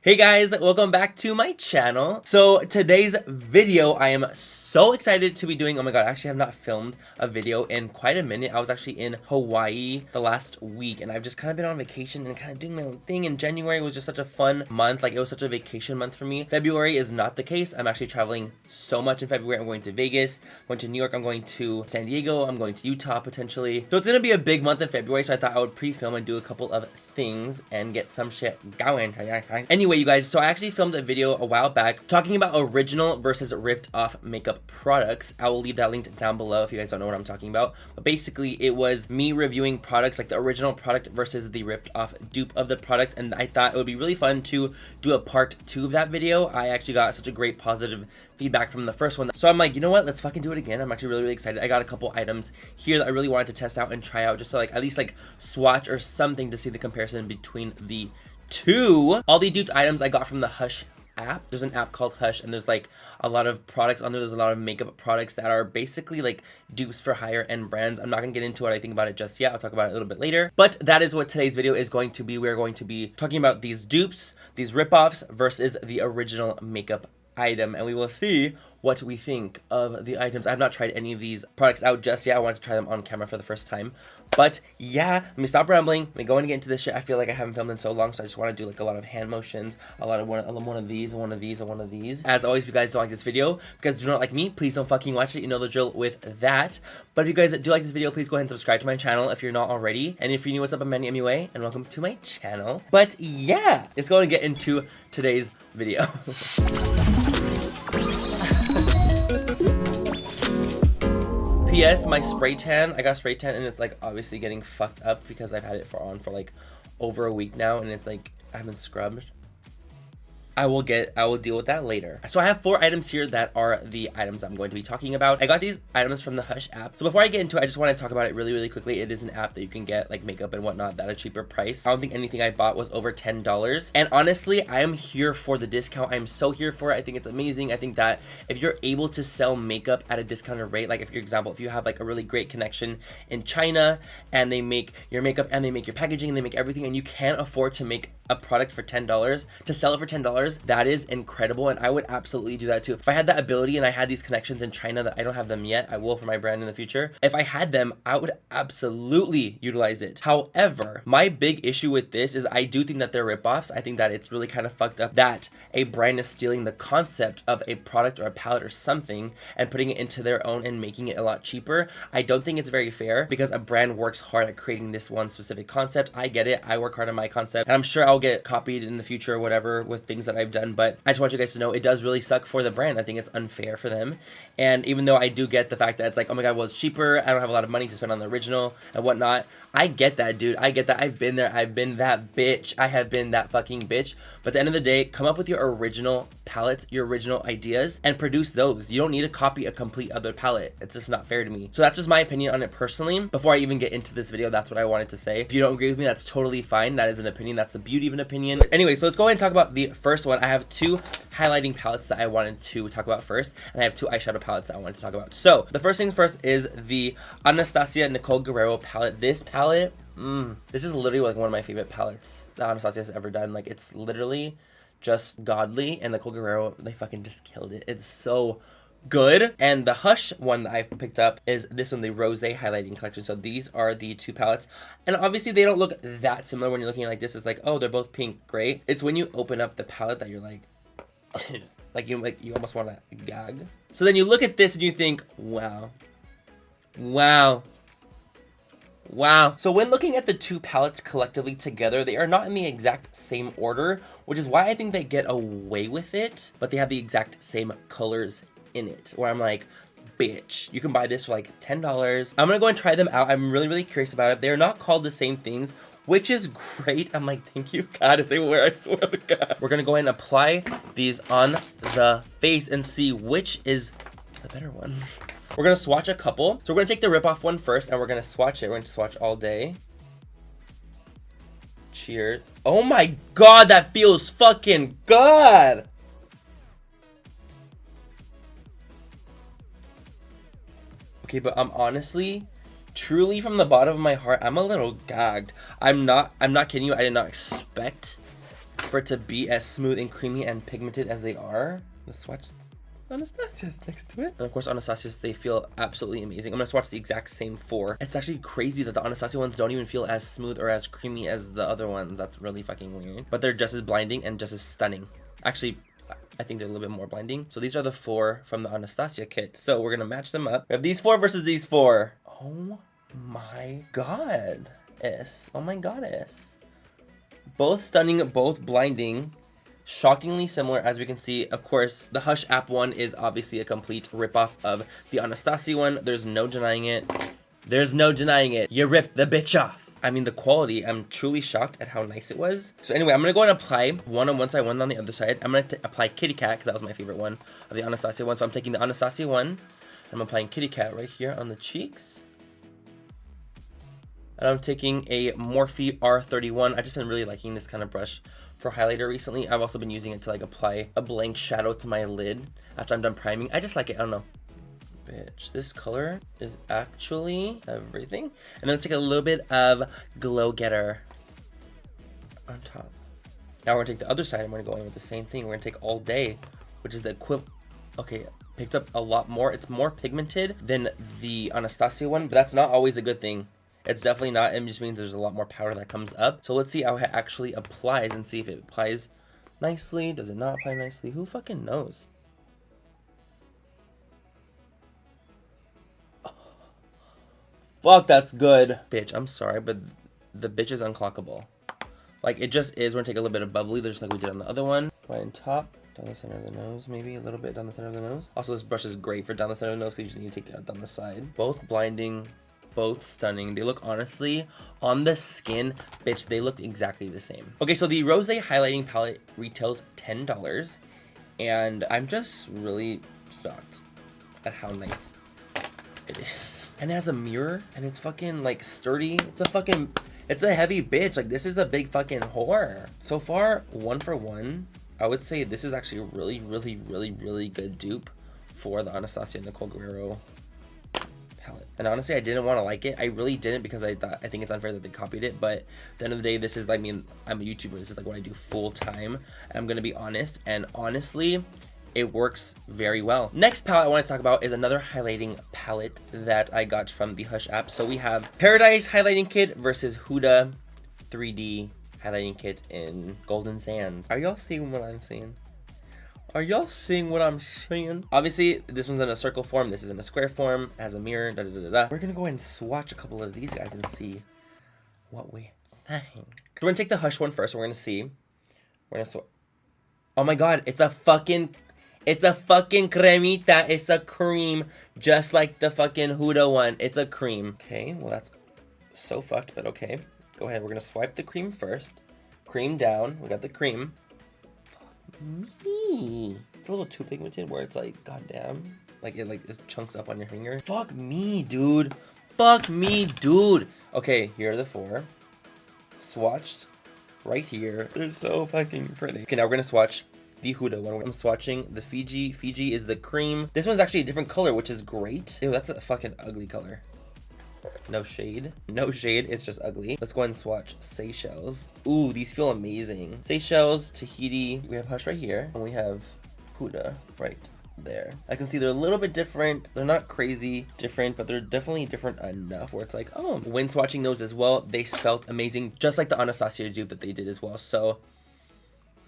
Hey guys, welcome back to my channel. So today's video, I am so excited to be doing. Oh my god, actually I have not filmed a video in quite a minute. I was actually in Hawaii the last week and I've just kind of been on vacation and kind of doing my own thing. In January was just such a fun month. Like it was such a vacation month for me. February is not the case. I'm actually traveling so much in February. I'm going to Vegas, I'm going to New York, I'm going to San Diego, I'm going to Utah potentially. So it's gonna be a big month in February, so I thought I would pre-film and do a couple of things and get some shit going. Anyway, you guys, so I actually filmed a video a while back talking about original versus ripped off makeup products. I will leave that linked down below if you guys don't know what I'm talking about. But basically it was me reviewing products, like the original product versus the ripped off dupe of the product, and I thought it would be really fun to do a part 2 of that video. I actually got such a great positive feedback from the first one, so I'm like, you know what, let's fucking do it again. I'm actually really excited. I got a couple items here that I really wanted to test out and try out, just to like at least like swatch or something to see the comparison between the two. All the duped items I got from the Hush app. There's an app called Hush and there's like a lot of products on there. There's a lot of makeup products that are basically like dupes for higher end brands. I'm not gonna get into what I think about it just yet. I'll talk about it a little bit later, but that is what today's video is going to be. We're going to be talking about these dupes, these ripoffs versus the original makeup item, and we will see what we think of the items. I have not tried any of these products out just yet. I wanted to try them on camera for the first time, but yeah, let me stop rambling. Let me go and get into this shit. I feel like I haven't filmed in so long, so I just want to do like a lot of hand motions, a lot of one of these and one of these and one of these. As always, if you guys don't like this video because you do not like me, please don't fucking watch it. You know the drill with that. But if you guys do like this video, please go ahead and subscribe to my channel if you're not already. And if you're new, what's up, I'm MannyMua and welcome to my channel. But yeah, let's go and get into today's video. P.S. my spray tan, I got spray tan and it's like obviously getting fucked up because I've had it for like over a week now and it's like I haven't scrubbed. I will deal with that later. So I have 4 items here that are the items I'm going to be talking about. I got these items from the Hush app. So before I get into it, I just want to talk about it really quickly. It is an app that you can get like makeup and whatnot at a cheaper price. I don't think anything I bought was over $10. And honestly, I am here for the discount. I'm so here for it. I think it's amazing. I think that if you're able to sell makeup at a discounted rate, like if for example, if you have like a really great connection in China and they make your makeup and they make your packaging and they make everything and you can't afford to make a product for $10, to sell it for $10, that is incredible, and I would absolutely do that too. If I had that ability and I had these connections in China that I don't have them yet, I will for my brand in the future. If I had them, I would absolutely utilize it. However, my big issue with this is I do think that they're ripoffs. I think that it's really kind of fucked up that a brand is stealing the concept of a product or a palette or something and putting it into their own and making it a lot cheaper. I don't think it's very fair because a brand works hard at creating this one specific concept. I get it. I work hard on my concept, and I'm sure I'll get copied in the future or whatever with things that I've done, but I just want you guys to know it does really suck for the brand. I think it's unfair for them. And even though I do get the fact that it's like, oh my god, well, it's cheaper, I don't have a lot of money to spend on the original and whatnot, I get that, dude. I get that. I've been there. I've been that bitch. I have been that fucking bitch. But at the end of the day, come up with your original palettes, your original ideas, and produce those. You don't need to copy a complete other palette. It's just not fair to me. So that's just my opinion on it personally. Before I even get into this video, that's what I wanted to say. If you don't agree with me, that's totally fine. That is an opinion. That's the beauty of an opinion. Anyway, so let's go ahead and talk about the first one. I have 2 highlighting palettes that I wanted to talk about first, and I have 2 eyeshadow palettes that I wanted to talk about. So the first things first is the Nastasia Nicole Guerrero palette. This palette, this is literally like one of my favorite palettes that Nastasia has ever done. Like it's literally just godly, and Nicole Guerrero, they fucking just killed it. It's so good. And the Hush one that I picked up is this one, the Rose Highlighting Collection. So these are the 2 palettes, and obviously they don't look that similar when you're looking like this. It's like, oh, they're both pink, great. It's when you open up the palette that you're like like you almost want to gag. So then you look at this and you think, wow. So when looking at the 2 palettes collectively together, they are not in the exact same order, which is why I think they get away with it, but they have the exact same colors in it, where I'm like, bitch, you can buy this for like $10. I'm gonna go and try them out. I'm really curious about it. They're not called the same things, which is great. I'm like, thank you, God, if they were, I swear to God. We're gonna go ahead and apply these on the face and see which is the better one. We're gonna swatch a couple. So we're gonna take the rip-off one first and we're gonna swatch it. We're going to swatch all day. Cheers. Oh my God, that feels fucking good. Okay, but I'm honestly, truly from the bottom of my heart, I'm a little gagged. I'm not kidding you. I did not expect for it to be as smooth and creamy and pigmented as they are. Let's swatch Anastasia's next to it. And of course, Anastasia's, they feel absolutely amazing. I'm gonna swatch the exact same 4. It's actually crazy that the Anastasia ones don't even feel as smooth or as creamy as the other ones. That's really fucking weird. But they're just as blinding and just as stunning. Actually, I think they're a little bit more blinding. So these are the 4 from the Anastasia kit. So we're gonna match them up. We have these 4 versus these 4. Oh my god. Oh my goddess. Both stunning, both blinding. Shockingly similar, as we can see. Of course, the Hush app one is obviously a complete ripoff of the Anastasia one. There's no denying it. There's no denying it. You ripped the bitch off. I mean, the quality, I'm truly shocked at how nice it was. So anyway, I'm gonna go and apply one on one side, one on the other side. I'm gonna apply Kitty Cat, because that was my favorite one of the Anastasia one. So I'm taking the Anastasia one. I'm applying Kitty Cat right here on the cheeks. And I'm taking a Morphe R31. I've just been really liking this kind of brush for highlighter recently. I've also been using it to like apply a blank shadow to my lid after I'm done priming. I just like it. I don't know. Bitch, this color is actually everything. And then let's take a little bit of Glow Getter on top. Now we're gonna take the other side and we're gonna go in with the same thing. We're gonna take All Day, which is the equivalent. Okay, picked up a lot more. It's more pigmented than the Anastasia one, but that's not always a good thing. It's definitely not. It just means there's a lot more powder that comes up. So let's see how it actually applies and see if it applies nicely. Does it not apply nicely? Who fucking knows? Oh. Fuck, that's good. Bitch, I'm sorry, but the bitch is unclockable. Like, it just is. We're gonna take a little bit of bubbly, just like we did on the other one. Right on top, down the center of the nose, maybe a little bit down the center of the nose. Also, this brush is great for down the center of the nose because you need to take it out down the side. Both blinding. Both stunning. They look, honestly, on the skin, bitch, they look exactly the same. Okay, so the Rose Highlighting Palette retails $10, and I'm just really shocked at how nice it is. And it has a mirror, and it's fucking, like, sturdy. It's a heavy bitch. Like, this is a big fucking whore. So far, 1 for 1, I would say this is actually a really, really, really, really good dupe for the Anastasia Nicole Guerrero palette. And honestly, I didn't want to like it. I really didn't, because I think it's unfair that they copied it. But at the end of the day, this is, I mean, I'm a YouTuber. This is like what I do full time. And I'm gonna be honest. And honestly, it works very well. Next palette I want to talk about is another highlighting palette that I got from the Hush app. So we have Paradise Highlighting Kit versus Huda 3D Highlighting Kit in Golden Sands. Are y'all seeing what I'm seeing? Are y'all seeing what I'm saying? Obviously, this one's in a circle form. This is in a square form. It has a mirror. Da, da, da, da. We're gonna go ahead and swatch a couple of these guys and see what we think. We're gonna take the Hush one first. We're gonna see. We're gonna swatch. Oh my god! It's a fucking cremita. It's a cream, just like the fucking Huda one. It's a cream. Okay, well that's so fucked, but okay. Go ahead. We're gonna swipe the cream first. Cream down. We got the cream. Me. It's a little too pigmented where it's like, goddamn, like it just chunks up on your finger. Fuck me, dude. Fuck me, dude. Okay, here are the 4. Swatched right here. They're so fucking pretty. Okay, now we're gonna swatch the Huda one. I'm swatching the Fiji. Fiji is the cream. This one's actually a different color, which is great. Ew, that's a fucking ugly color. No shade. No shade. It's just ugly. Let's go ahead and swatch Seychelles. Ooh, these feel amazing. Seychelles, Tahiti. We have Hush right here. And we have Huda right there. I can see they're a little bit different. They're not crazy different, but they're definitely different enough where it's like, oh. When swatching those as well, they felt amazing. Just like the Anastasia dupe that they did as well. So,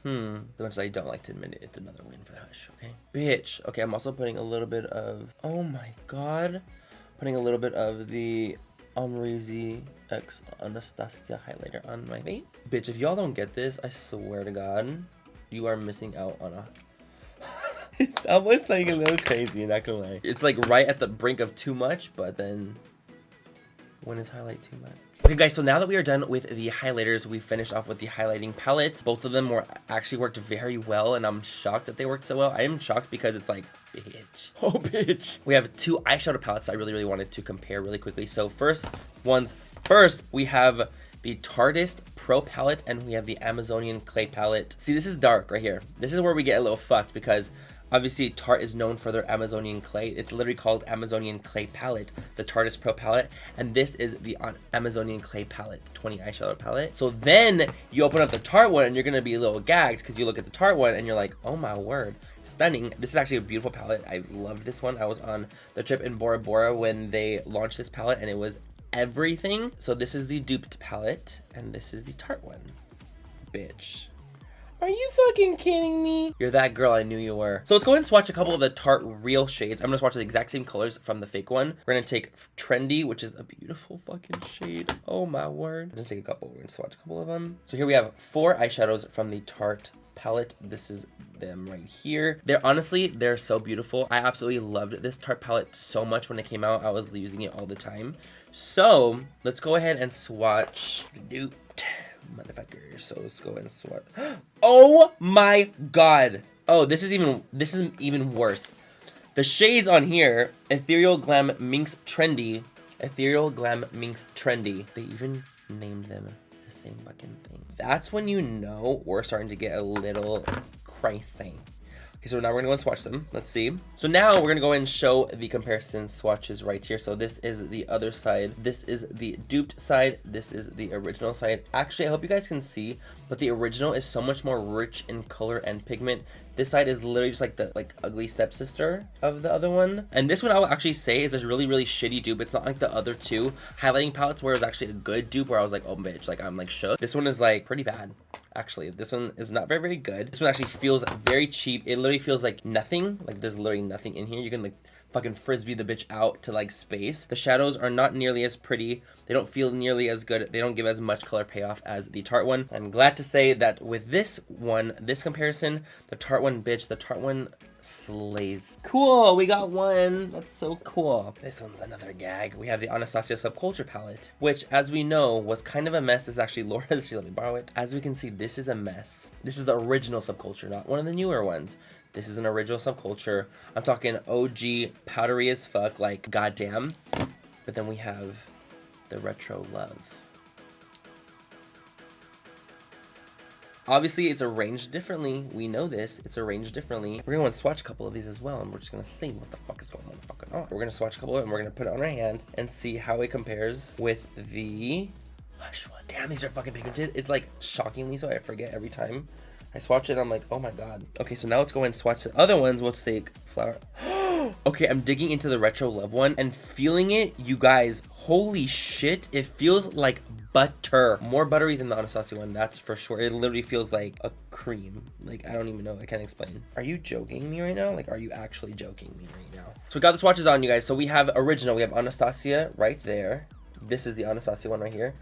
as much as I don't like to admit it, it's another win for Hush, okay? Bitch. Okay, I'm also putting a little bit of, oh my god. Putting a little bit of the Amrezy X Anastasia highlighter on my face. Bitch, if y'all don't get this, I swear to God, you are missing out on a... It's almost like a little crazy, not gonna lie. It's like right at the brink of too much, but then when is highlight too much? Okay guys, so now that we are done with the highlighters, we finished off with the highlighting palettes. Both of them actually worked very well, and I'm shocked that they worked so well. I am shocked because it's like, bitch. Oh, bitch. We have 2 eyeshadow palettes I really wanted to compare really quickly. So first, we have the Tarte Pro palette, and we have the Amazonian Clay palette. See, this is dark right here. This is where we get a little fucked because Obviously, Tarte is known for their Amazonian clay. It's literally called Amazonian Clay Palette, the Tarte Pro Palette. And this is the Amazonian Clay Palette, 20 eyeshadow palette. So then you open up the Tarte one and you're going to be a little gagged because you look at the Tarte one and you're like, oh my word, stunning. This is actually a beautiful palette. I love this one. I was on the trip in Bora Bora when they launched this palette and it was everything. So this is the Dupes palette and this is the Tarte one. Bitch. Are you fucking kidding me? You're that girl I knew you were. So let's go ahead and swatch a couple of the Tarte real shades. I'm gonna swatch the exact same colors from the fake one. We're gonna take Trendy, which is a beautiful fucking shade. Oh my word. I'm gonna take a couple. We're gonna swatch a couple of them. So here we have 4 eyeshadows from the Tarte palette. This is them right here. They're so beautiful. I absolutely loved this Tarte palette so much when it came out. I was using it all the time. So let's go ahead and swatch Dupes. Motherfucker. So let's go ahead and swatch. Oh my god. Oh, this is even worse. The shades on here, Ethereal Glam Minx Trendy. Ethereal Glam Minx Trendy. They even named them the same fucking thing. That's when you know we're starting to get a little crazy. Okay, so now we're gonna go and swatch them. Let's see. So now we're gonna go and show the comparison swatches right here. So this is the other side. This is the duped side. This is the original side. Actually, I hope you guys can see, but the original is so much more rich in color and pigment. This side is literally just like the ugly stepsister of the other one. And this one I will actually say is a really, really shitty dupe. It's not like the other 2 highlighting palettes where it was actually a good dupe where I was like, oh bitch, like I'm like shook. This one is like pretty bad. Actually, this one is not very, very good. This one actually feels very cheap. It literally feels like nothing. Like there's literally nothing in here. You can like fucking frisbee the bitch out to like space. The shadows are not nearly as pretty. They don't feel nearly as good. They don't give as much color payoff as the Tarte one. I'm glad to say that with this one, this comparison, the Tarte one, bitch, the Tarte one slays. Cool, we got one. That's so cool. This one's another gag. We have the Nastasia Subculture palette, which as we know was kind of a mess. This is actually Laura's. She let me borrow it. As we can see, this is a mess. This is the original Subculture, not one of the newer ones. This is an original Subculture. I'm talking OG, powdery as fuck, like goddamn. But then we have the Retro Love. Obviously, it's arranged differently. We know this. It's arranged differently. We're going to swatch a couple of these as well, and we're just going to see what the fuck is going on. We're going to swatch a couple of them, and we're going to put it on our hand and see how it compares with the Hush one. Damn, these are fucking pigmented. It's like shockingly so. I forget every time I swatch it. I'm like, oh my god. Okay, so now let's go and swatch the other ones. Let's take Flower. Okay, I'm digging into the Retro Love one and feeling it. You guys, holy shit. It feels like butter. More buttery than the Anastasia one, that's for sure. It literally feels like a cream. Like, I don't even know. I can't explain. Are you joking me right now? Like, are you actually joking me right now? So we got the swatches on, you guys. So we have original. We have Anastasia right there. This is the Anastasia one right here.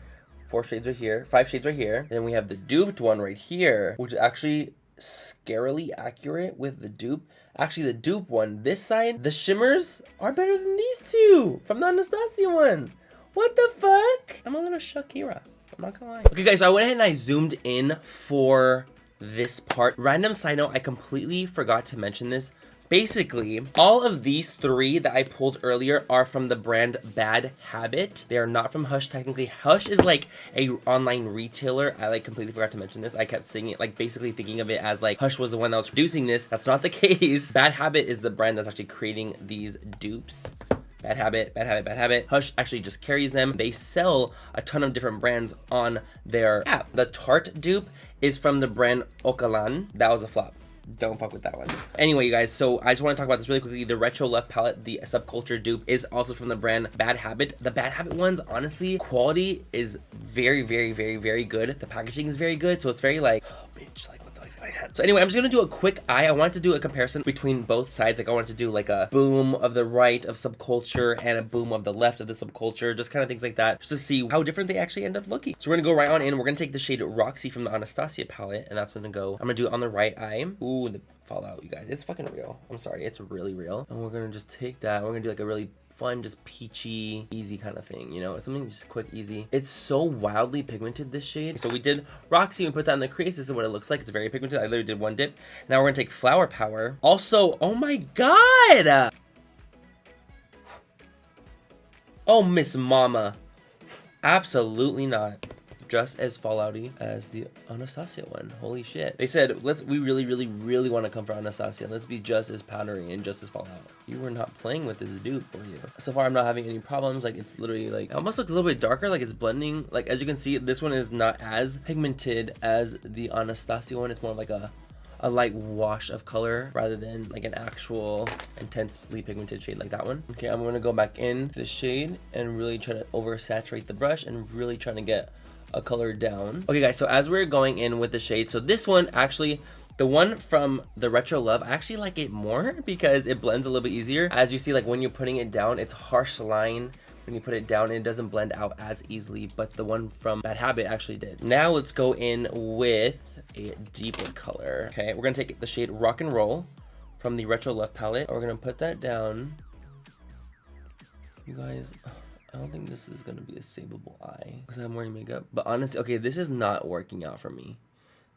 4 shades right here. 5 shades right here. Then we have the duped one right here, which is actually scarily accurate with the dupe. Actually, the dupe one, this side, the shimmers are better than these 2 from the Anastasia one. What the fuck? I'm a little Shakira. I'm not gonna lie. Okay, guys, so I went ahead and I zoomed in for this part. Random side note, I completely forgot to mention this. Basically, all of these 3 that I pulled earlier are from the brand Bad Habit. They are not from Hush, technically. Hush is like a online retailer. I like completely forgot to mention this. I kept saying it, like basically thinking of it as like Hush was the one that was producing this. That's not the case. Bad Habit is the brand that's actually creating these dupes. Bad Habit, Bad Habit, Bad Habit. Hush actually just carries them. They sell a ton of different brands on their app. The Tarte dupe is from the brand Okalan. That was a flop. Don't fuck with that one. Anyway, you guys, so I just want to talk about this really quickly. The Retro Love palette, the Subculture dupe, is also from the brand Bad Habit. The Bad Habit ones, honestly, quality is very, very, very, very good. The packaging is very good, so it's very like, oh, bitch, like, what the fuck's going on? So anyway, I'm just gonna do a quick eye. I wanted to do a comparison between both sides. Like, I wanted to do like a boom of the right of Subculture and a boom of the left of the Subculture, just kind of things like that, just to see how different they actually end up looking. So we're gonna go right on in. We're gonna take the shade Roxy from the Anastasia palette, and that's gonna go, I'm gonna do it on the right eye. Ooh, the fallout, you guys. It's fucking real. I'm sorry, it's really real. And we're gonna just take that. We're gonna do like a really fun, just peachy, easy kind of thing, you know? It's something just quick, easy. It's so wildly pigmented, this shade. So we did Roxy and put that in the crease. This is what it looks like. It's very pigmented. I literally did 1 dip. Now we're gonna take Flower Power. Also, oh my god! Oh, Miss Mama. Absolutely not. just as fallouty as the Anastasia one. Holy shit. They said, we really want to come for Anastasia. Let's be just as powdery and just as fallout. You were not playing with this dupe, were you? So far, I'm not having any problems. Like, it's literally like, it almost looks a little bit darker. Like, it's blending. Like, as you can see, this one is not as pigmented as the Anastasia one. It's more of like a light wash of color rather than like an actual intensely pigmented shade like that one. Okay, I'm gonna go back in the shade and really try to oversaturate the brush and really trying to get a color down. Okay guys, so as we're going in with the shade, so this one actually, the one from the Retro Love, I actually like it more because it blends a little bit easier. As you see, like when you're putting it down, it's harsh line. When you put it down, it doesn't blend out as easily, but the one from Bad Habit actually did. Now let's go in with a deeper color. Okay, we're gonna take the shade Rock and Roll from the Retro Love palette. We're gonna put that down. You guys, I don't think this is gonna be a saveable eye because I'm wearing makeup, but honestly, okay, this is not working out for me.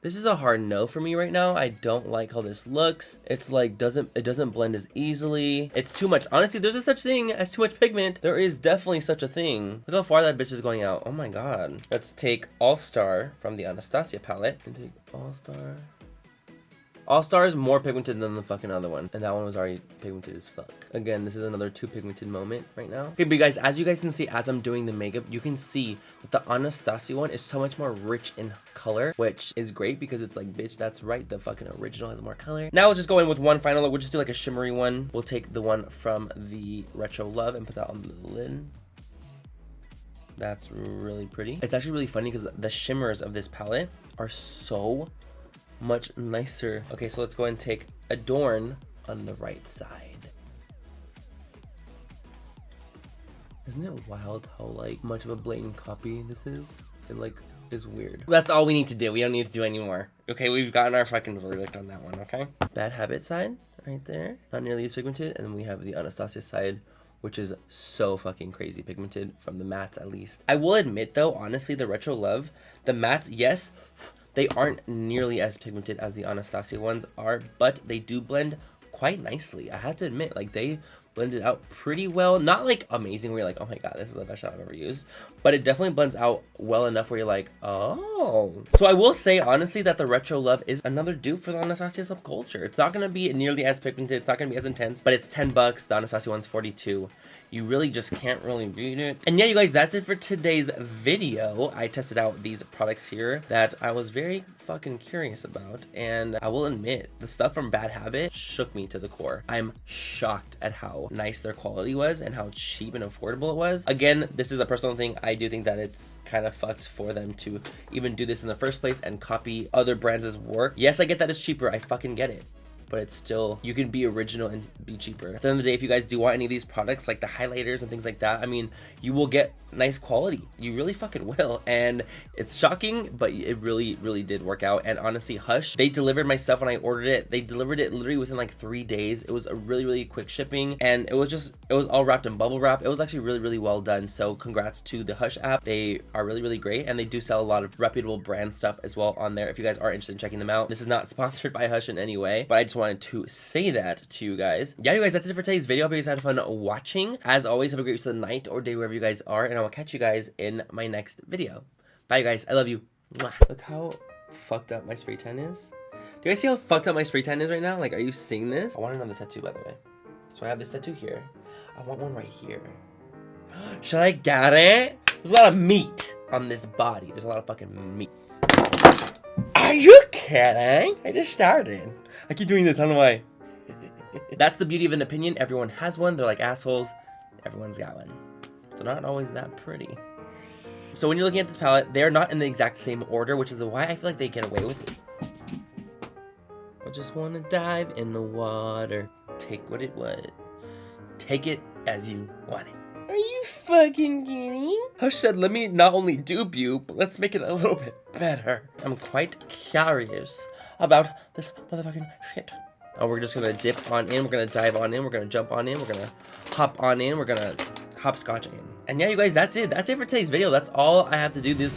This is a hard no for me right now. I don't like how this looks. It's like, it doesn't blend as easily. It's too much. Honestly, there's a such thing as too much pigment. There is definitely such a thing. Look how far that bitch is going out. Oh my God. Let's take All Star from the Anastasia palette. And take All Star. All Star is more pigmented than the fucking other one. And that one was already pigmented as fuck. Again, this is another too pigmented moment right now. Okay, but guys, as you guys can see, as I'm doing the makeup, you can see that the Anastasia one is so much more rich in color, which is great because it's like, bitch, that's right. The fucking original has more color. Now we'll just go in with one final look. We'll just do like a shimmery one. We'll take the one from the Retro Love and put that on the lid. That's really pretty. It's actually really funny because the shimmers of this palette are so much nicer. Okay, so let's go ahead and take Adorn on the right side. Isn't it wild how like much of a blatant copy this is? It like is weird. That's all we need to do. We don't need to do any more. Okay, we've gotten our fucking verdict on that one, okay? Bad Habit side right there. Not nearly as pigmented. And then we have the Anastasia side, which is so fucking crazy pigmented from the mattes at least. I will admit though, honestly, the Retro Love, the mattes, yes, they aren't nearly as pigmented as the Anastasia ones are, but they do blend quite nicely. I have to admit, like they blended out pretty well. Not like amazing where you're like, oh my God, this is the best shot I've ever used, but it definitely blends out well enough where you're like, oh. So I will say honestly that the Retro Love is another dupe for the Anastasia Subculture. It's not gonna be nearly as pigmented, it's not gonna be as intense, but it's 10 bucks. The Anastasia one's 42. You really just can't really beat it. And yeah, you guys, that's it for today's video. I tested out these products here that I was very fucking curious about, and I will admit, the stuff from Bad Habit shook me to the core. I'm shocked at how nice their quality was and how cheap and affordable it was. Again, this is a personal thing. I do think that it's kind of fucked for them to even do this in the first place and copy other brands' work. Yes, I get that it's cheaper. I fucking get it. But it's still, you can be original and be cheaper. At the end of the day, if you guys do want any of these products, like the highlighters and things like that, I mean, you will get nice quality. You really fucking will. And it's shocking, but it really, really did work out. And honestly, Hush, they delivered my stuff when I ordered it. They delivered it literally within like 3 days. It was a really, really quick shipping. And it was all wrapped in bubble wrap. It was actually really, really well done. So congrats to the Hush app. They are really, really great. And they do sell a lot of reputable brand stuff as well on there if you guys are interested in checking them out. This is not sponsored by Hush in any way, but I just wanted to say that to you guys. Yeah, you guys, that's it for today's video. I hope you guys had fun watching. As always, have a great rest of the night or day wherever you guys are, and I will catch you guys in my next video. Bye, you guys. I love you. Mwah. Look how fucked up my spray tan is. Do you guys see how fucked up my spray tan is right now? Like, are you seeing this? I want another tattoo, by the way. So I have this tattoo here. I want one right here. Should I get it? There's a lot of meat on this body. There's a lot of fucking meat. Are you kidding? I just started. I keep doing this, I don't know why. That's the beauty of an opinion. Everyone has one. They're like assholes. Everyone's got one. They're not always that pretty. So when you're looking at this palette, they're not in the exact same order, which is why I feel like they get away with it. I just want to dive in the water. Take what it would. Take it as you want it. Are you fucking kidding? Hush said, let me not only dupe you, but let's make it a little bit better. I'm quite curious about this motherfucking shit. Oh, we're just gonna dip on in, we're gonna dive on in, we're gonna jump on in, we're gonna hop on in, we're gonna hopscotch in. And yeah, you guys, that's it. That's it for today's video. That's all I have to do this.